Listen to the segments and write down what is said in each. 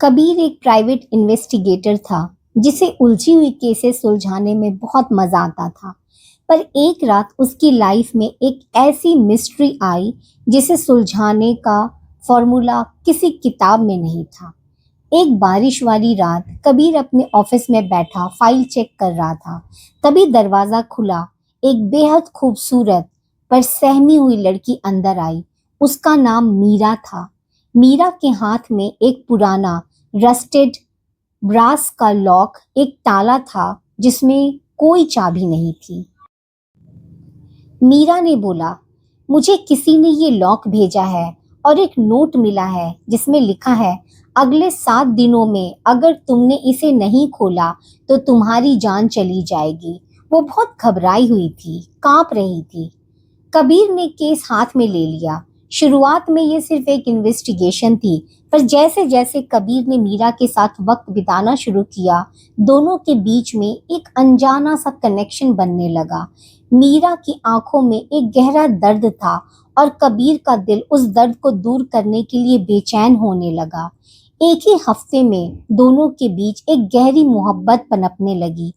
कबीर एक private investigator था जिसे उलझी हुई केसेस सुलझाने में बहुत मजा आता था। पर एक रात उसकी लाइफ में एक ऐसी मिस्ट्री आई जिसे सुलझाने का फॉर्मूला किसी किताब में नहीं था। एक बारिश वाली रात कबीर अपने ऑफिस में बैठा फाइल चेक कर रहा था। तभी दरवाजा खुला। एक बेहद खूबसूरत पर सहमी हुई लड़की अंदर आई। उसका नाम मीरा था। मीरा के हाथ में एक पुराना रस्टेड ब्रास का लॉक, एक ताला था जिसमें कोई चाबी नहीं थी। मीरा ने बोला, मुझे किसी ने ये लॉक भेजा है और एक नोट मिला है जिसमें लिखा है, अगले 7 दिनों में अगर तुमने इसे नहीं खोला तो तुम्हारी जान चली जाएगी। वो बहुत घबराई हुई थी, कांप रही थी। कबीर ने केस हाथ में ले लिया। शुरुआत में ये सिर्फ एक इन्वेस्टिगेशन थी, पर जैसे जैसे कबीर ने मीरा के साथ वक्त बिताना शुरू किया, दोनों के बीच में एक अनजाना सा कनेक्शन बनने लगा। मीरा की आंखों में एक गहरा दर्द था और कबीर का दिल उस दर्द को दूर करने के लिए बेचैन होने लगा। एक ही हफ्ते में दोनों के बीच एक गहरी मोहब्बत पनपने लगी।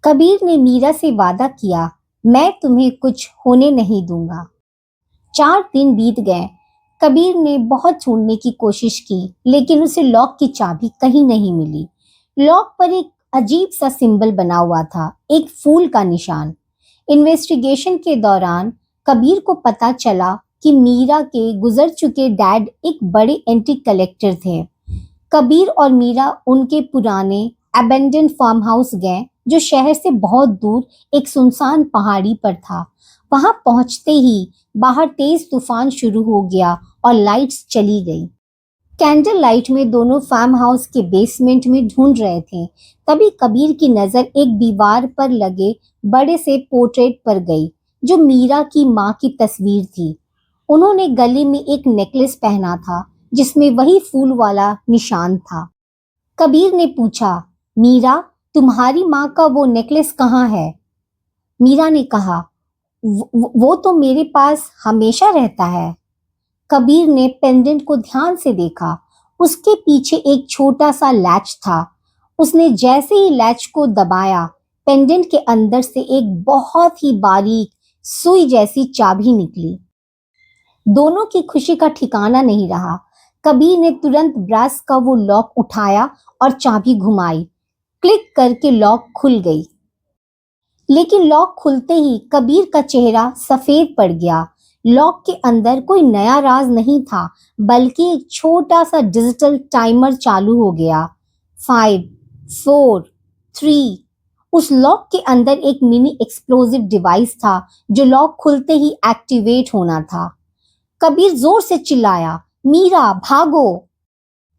कबीर ने मीरा से वादा किया, मैं तुम्हें कुछ होने नहीं दूंगा। 4 दिन बीत गए। कबीर ने बहुत ढूंढने की कोशिश की, लेकिन उसे लॉक की चाबी कहीं नहीं मिली। लॉक पर एक अजीब सा सिंबल बना हुआ था, एक फूल का निशान। इन्वेस्टिगेशन के दौरान कबीर को पता चला कि मीरा के गुजर चुके डैड एक बड़े एंटीक कलेक्टर थे। कबीर और मीरा उनके पुराने अबेंडन फार्म हाउस गए, जो शहर से बहुत दूर एक सुनसान पहाड़ी पर था। वहां पहुंचते ही बाहर तेज तूफान शुरू हो गया और लाइट्स चली गई। कैंडल लाइट में दोनों फार्म हाउस के बेसमेंट में ढूंढ रहे थे। तभी कबीर की नजर एक दीवार पर लगे बड़े से पोर्ट्रेट पर गई, जो मीरा की माँ की तस्वीर थी। उन्होंने गले में एक नेकलेस पहना था जिसमें वही फूल वाला निशान था। कबीर ने पूछा, मीरा, तुम्हारी माँ का वो नेकलेस कहाँ है? मीरा ने कहा, वो तो मेरे पास हमेशा रहता है। कबीर ने पेंडेंट को ध्यान से देखा। उसके पीछे एक छोटा सा लैच था। उसने जैसे ही लैच को दबाया, पेंडेंट के अंदर से एक बहुत ही बारीक सुई जैसी चाबी निकली। दोनों की खुशी का ठिकाना नहीं रहा। कबीर ने तुरंत ब्रास का वो लॉक उठाया और चाबी घुमाई। क्लिक करके लॉक खुल गई। लेकिन लॉक खुलते ही कबीर का चेहरा सफेद पड़ गया। लॉक के अंदर कोई नया राज नहीं था, बल्कि एक छोटा सा डिजिटल टाइमर चालू हो गया। 5, 4, 3। उस लॉक के अंदर एक मिनी एक्सप्लोजिव डिवाइस था जो लॉक खुलते ही एक्टिवेट होना था। कबीर जोर से चिल्लाया, मीरा भागो।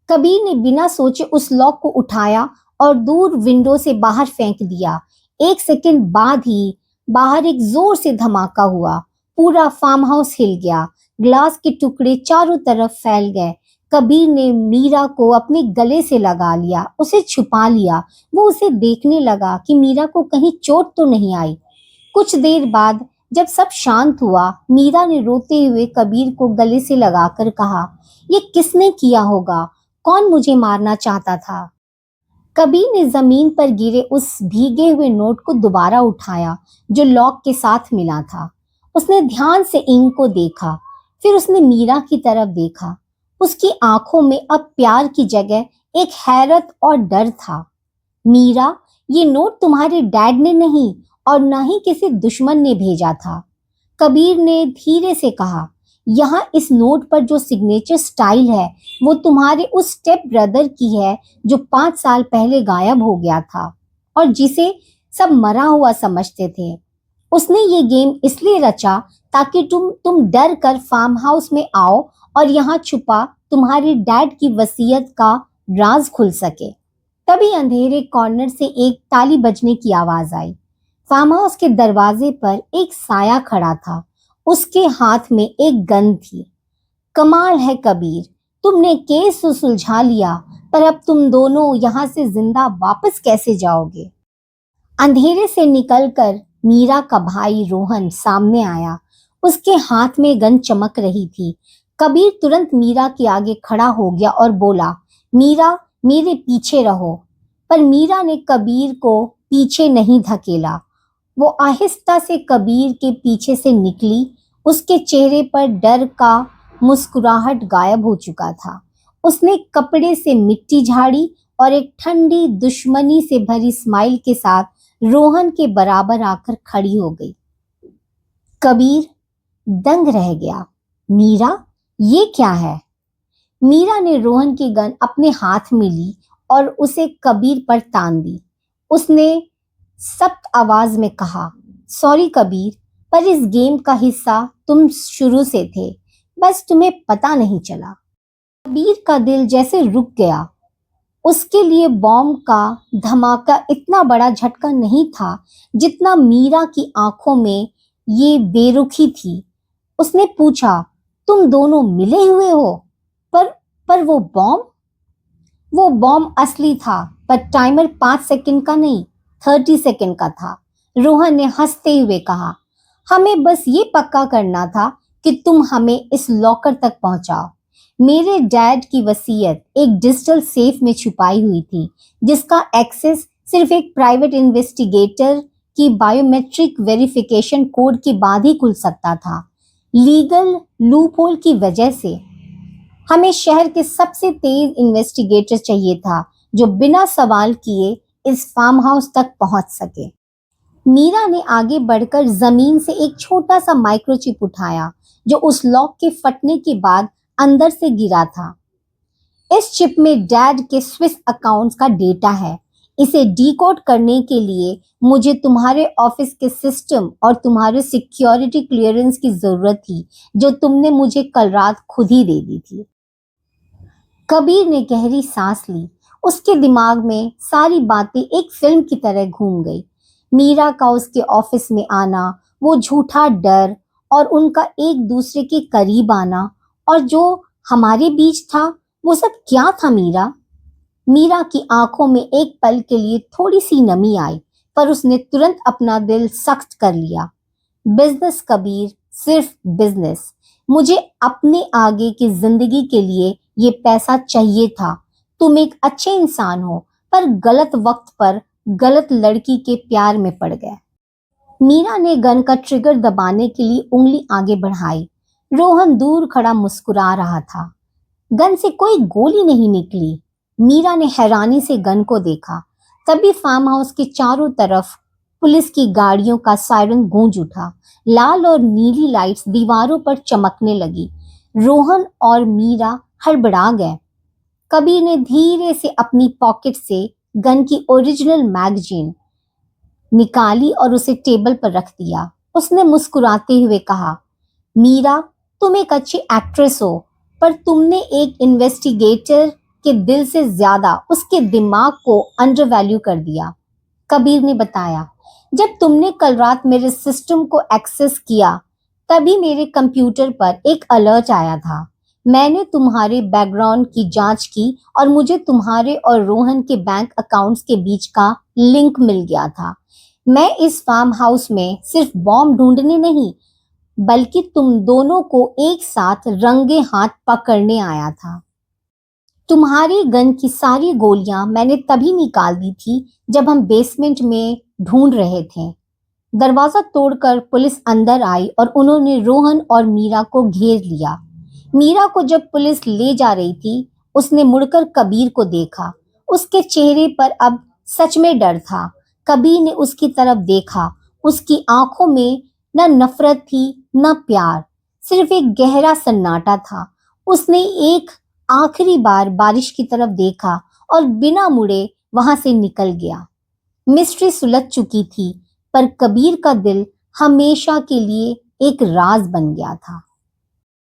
कबीर ने बिना सोचे उस लॉक को उठाया और दूर विंडो से बाहर फेंक दिया। 1 सेकंड बाद ही बाहर एक जोर से धमाका हुआ। पूरा फार्म हाउस हिल गया। ग्लास के टुकड़े चारों तरफ फैल गए। कबीर ने मीरा को अपने गले से लगा लिया, उसे छुपा लिया। वो उसे देखने लगा कि मीरा को कहीं चोट तो नहीं आई। कुछ देर बाद जब सब शांत हुआ, मीरा ने रोते हुए कबीर को गले से लगाकर कहा, ये किसने किया होगा? कौन मुझे मारना चाहता था? कबीर ने जमीन पर गिरे उस भीगे हुए नोट को दोबारा उठाया जो लॉक के साथ मिला था। उसने ध्यान से इंक को देखा, फिर उसने मीरा की तरफ देखा। उसकी आंखों में अब प्यार की जगह एक हैरत और डर था। मीरा, ये नोट तुम्हारे डैड ने नहीं और न ही किसी दुश्मन ने भेजा था। कबीर ने धीरे से कहा, यहाँ इस नोट पर जो सिग्नेचर स्टाइल है वो तुम्हारे उस स्टेप ब्रदर की है जो 5 साल पहले गायब हो गया था और जिसे सब मरा हुआ समझते थे। उसने ये गेम इसलिए रचा ताकि तुम डर कर फार्म हाउस में आओ और यहाँ छुपा तुम्हारे डैड की वसीयत का राज खुल सके। तभी अंधेरे कॉर्नर से एक ताली बजने की आवाज आई। फार्म हाउस के दरवाजे पर एक साया खड़ा था। उसके हाथ में एक गन थी। कमाल है कबीर, तुमने केस तो सुलझा लिया, पर अब तुम दोनों यहाँ से जिंदा वापस कैसे जाओगे? अंधेरे से निकलकर मीरा का भाई रोहन सामने आया। उसके हाथ में गन चमक रही थी। कबीर तुरंत मीरा के आगे खड़ा हो गया और बोला, मीरा, मेरे पीछे रहो। पर मीरा ने कबीर को पीछे नहीं धकेला। वो आहिस्ता से कबीर के पीछे से निकली। उसके चेहरे पर डर का मुस्कुराहट गायब हो चुका था। उसने कपड़े से मिट्टी झाड़ी और एक ठंडी दुश्मनी से भरी स्माइल के साथ रोहन के बराबर आकर खड़ी हो गई। कबीर दंग रह गया। मीरा, ये क्या है? मीरा ने रोहन की गन अपने हाथ में ली और उसे कबीर पर तान दी। उसने सख्त आवाज में कहा, सॉरी कबीर, पर इस गेम का हिस्सा तुम शुरू से थे, बस तुम्हें पता नहीं चला। कबीर का दिल जैसे रुक गया। उसके लिए बॉम्ब का धमाका इतना बड़ा झटका नहीं था जितना मीरा की आंखों में ये बेरुखी थी। उसने पूछा, तुम दोनों मिले हुए हो? पर वो बॉम्ब असली था, पर टाइमर 5 सेकंड का नहीं, 30 सेकंड का था। रोहन ने हंसते हुए कहा, हमें बस ये पक्का करना था कि तुम हमें इस लॉकर तक पहुंचाओ। मेरे डैड की वसीयत एक डिजिटल सेफ में छुपाई हुई थी, जिसका एक्सेस सिर्फ एक प्राइवेट इन्वेस्टिगेटर की बायोमेट्रिक वेरिफिकेशन कोड के बाद ही खुल सकता था। लीगल लूपहोल की वजह से हमें शहर के सबसे तेज इन्वेस्टिगेटर चाहिए था, जो बिना सवाल किए इस फार्म हाउस तक पहुंच सके। मीरा ने आगे बढ़कर जमीन से एक छोटा सा माइक्रोचिप उठाया, जो उस लॉक के फटने के बाद अंदर से गिरा था। इस चिप में डैड के स्विस अकाउंट्स का डेटा है। इसे डिकोड करने के लिए मुझे तुम्हारे ऑफिस के सिस्टम और तुम्हारे सिक्योरिटी क्लियरेंस की जरूरत थी, जो तुमने मुझे कल रात खुद ही दे दी थी। कबीर ने गहरी सांस ली। उसके दिमाग में सारी बातें एक फिल्म की तरह घूम गई। मीरा का उसके ऑफिस में आना, वो झूठा डर और उनका एक दूसरे के करीब आना, और जो हमारे बीच था वो सब क्या था मीरा? मीरा की आंखों में एक पल के लिए थोड़ी सी नमी आई, पर उसने तुरंत अपना दिल सख्त कर लिया। बिजनेस कबीर, सिर्फ बिजनेस। मुझे अपने आगे की जिंदगी के लिए ये पैसा चाहिए था। तुम एक अच्छे इंसान हो, पर गलत वक्त पर गलत लड़की के प्यार में पड़ गए। मीरा ने गन का ट्रिगर दबाने के लिए उंगली आगे बढ़ाई। रोहन दूर खड़ा मुस्कुरा रहा था। गन से कोई गोली नहीं निकली। मीरा ने हैरानी से गन को देखा। तभी फार्म हाउस के चारों तरफ पुलिस की गाड़ियों का सायरन गूंज उठा। लाल और नीली लाइट्स दीवारों पर चमकने लगी। रोहन और मीरा हड़बड़ा गए। कबीर ने धीरे से अपनी पॉकेट से गन की ओरिजिनल मैगजीन निकाली और उसे टेबल पर रख दिया। उसने मुस्कुराते हुए कहा, मीरा, तुम एक अच्छी एक्ट्रेस हो, पर तुमने एक इन्वेस्टिगेटर के दिल से ज्यादा उसके दिमाग को अंडरवैल्यू कर दिया। कबीर ने बताया, जब तुमने कल रात मेरे सिस्टम को एक्सेस किया, तभी मेरे कंप्यूटर पर एक अलर्ट आया था। मैंने तुम्हारे बैकग्राउंड की जांच की और मुझे तुम्हारे और रोहन के बैंक अकाउंट्स के बीच का लिंक मिल गया था। मैं इस फार्म हाउस में सिर्फ बॉम्ब ढूंढने नहीं, बल्कि तुम दोनों को एक साथ रंगे हाथ पकड़ने आया था। तुम्हारी गन की सारी गोलियां मैंने तभी निकाल दी थी जब हम बेसमेंट में ढूंढ रहे थे। दरवाजा तोड़कर पुलिस अंदर आई और उन्होंने रोहन और मीरा को घेर लिया। मीरा को जब पुलिस ले जा रही थी, उसने मुड़कर कबीर को देखा। उसके चेहरे पर अब सच में डर था। कबीर ने उसकी तरफ देखा। उसकी आंखों में न नफरत थी न प्यार, सिर्फ एक गहरा सन्नाटा था। उसने एक आखिरी बार बारिश की तरफ देखा और बिना मुड़े वहां से निकल गया। मिस्ट्री सुलझ चुकी थी, पर कबीर का दिल हमेशा के लिए एक राज बन गया था।